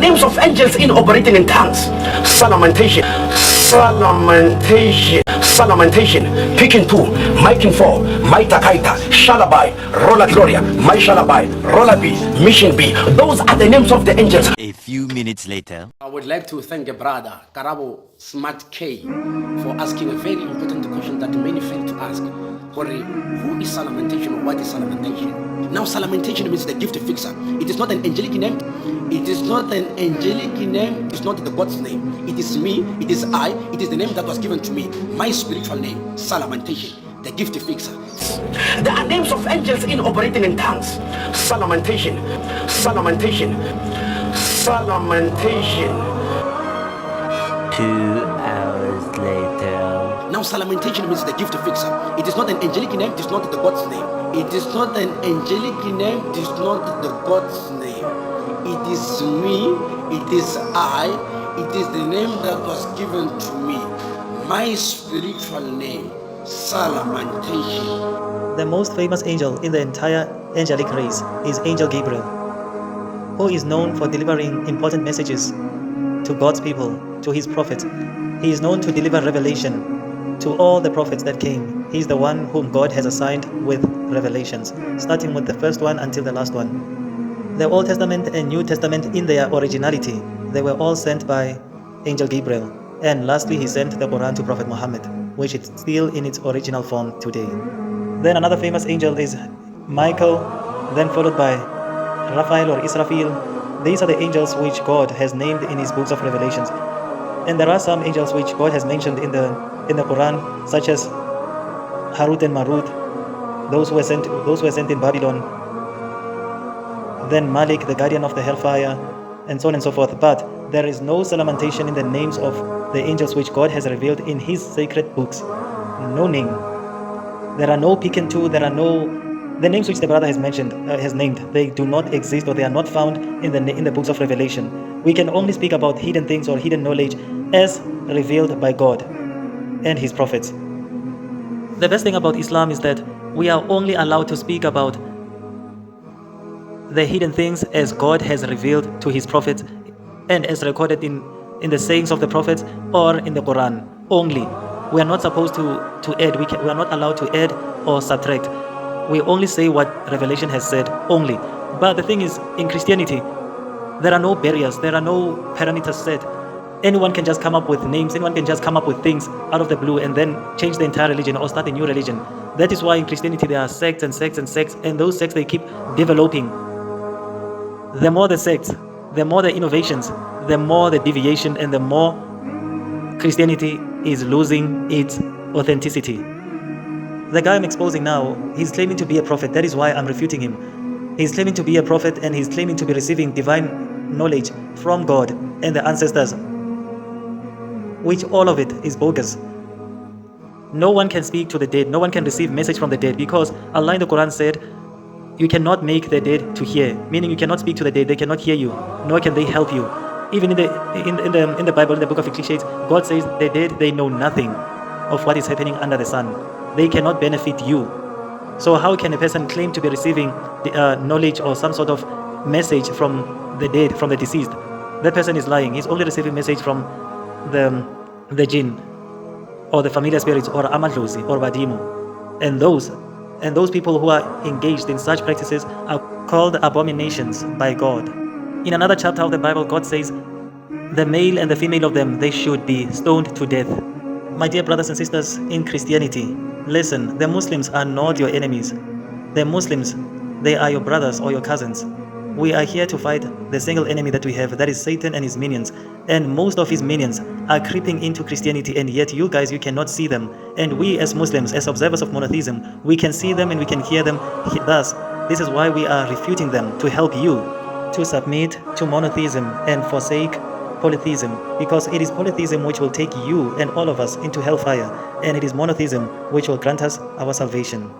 names of angels in operating in tongues. Salamentation, salamentation, salamentation, picking two, miking four, maita kaita, shalabai, rola gloria, my shalabai, rola b, mission b. Those are the names of the angels. A few minutes later, I would like to thank a brother, Karabo Smart K, for asking a very important question that many fail to ask. Who is salamentation or what is salamentation? Now, salamentation means the gift fixer. It is not an angelic name. It is not an angelic name. It is not the God's name. It is me. It is I. It is the name that was given to me. My spiritual name, salamentation, the gift fixer. There are names of angels in operating in tongues. Salamentation, salamentation, salamentation. 2 hours later. Now, salamentation means the gift fixer. It is not an angelic name. It is not the God's name. It is not an angelic name. It is not the God's name. It is me. It is I. It is the name that was given to me. My spiritual name, salamentation. The most famous angel in the entire angelic race is Angel Gabriel, who is known for delivering important messages to God's people, to his prophets. He is known to deliver revelation to all the prophets that came. He is the one whom God has assigned with revelations, starting with the first one until the last one. The Old Testament and New Testament in their originality, they were all sent by Angel Gabriel. And lastly, he sent the Quran to Prophet Muhammad, which is still in its original form today. Then another famous angel is Michael, then followed by Raphael or Israfil. These are the angels which God has named in his books of Revelations. And there are some angels which God has mentioned in the Quran, such as Harut and Marut, those who were sent in Babylon. Then Malik, the guardian of the hellfire, and so on and so forth. But there is no salamentation in the names of the angels which God has revealed in his sacred books. No name. There are no pick and two. There are no the names which the brother has mentioned, has named. They do not exist, or they are not found in the books of Revelation. We can only speak about hidden things or hidden knowledge as revealed by God and his prophets. The best thing about Islam is that we are only allowed to speak about the hidden things as God has revealed to his prophets and as recorded in the sayings of the prophets or in the Quran only. We are not supposed to add. We are not allowed to add or subtract. We only say what Revelation has said only. But the thing is, in Christianity, there are no barriers. There are no parameters set. Anyone can just come up with names. Anyone can just come up with things out of the blue and then change the entire religion or start a new religion. That is why in Christianity there are sects and sects and sects, and those sects, they keep developing. The more the sects, the more the innovations, the more the deviation, and the more Christianity is losing its authenticity. The guy I'm exposing now, he's claiming to be a prophet. That is why I'm refuting him. He's claiming to be a prophet, and he's claiming to be receiving divine knowledge from God and the ancestors, which all of it is bogus. No one can speak to the dead. No one can receive message from the dead, because Allah in the Quran said, you cannot make the dead to hear, meaning you cannot speak to the dead. They cannot hear you, nor can they help you. Even in the Bible, in the book of Ecclesiastes, God says the dead, they know nothing of what is happening under the sun. They cannot benefit you. So how can a person claim to be receiving the, knowledge or some sort of message from the dead, from the deceased? That person is lying. He's only receiving message from the jinn, or the familiar spirits, or amadlozi, or badimu. And those people who are engaged in such practices are called abominations by God. In another chapter of the Bible, God says, the male and the female of them, they should be stoned to death. My dear brothers and sisters in Christianity, listen, the Muslims are not your enemies. The Muslims, they are your brothers or your cousins. We are here to fight the single enemy that we have, that is Satan and his minions. And most of his minions are creeping into Christianity, and yet you guys, you cannot see them. And we as Muslims, as observers of monotheism, we can see them and we can hear them. Thus, this is why we are refuting them, to help you to submit to monotheism and forsake polytheism, because it is polytheism which will take you and all of us into hellfire, and it is monotheism which will grant us our salvation.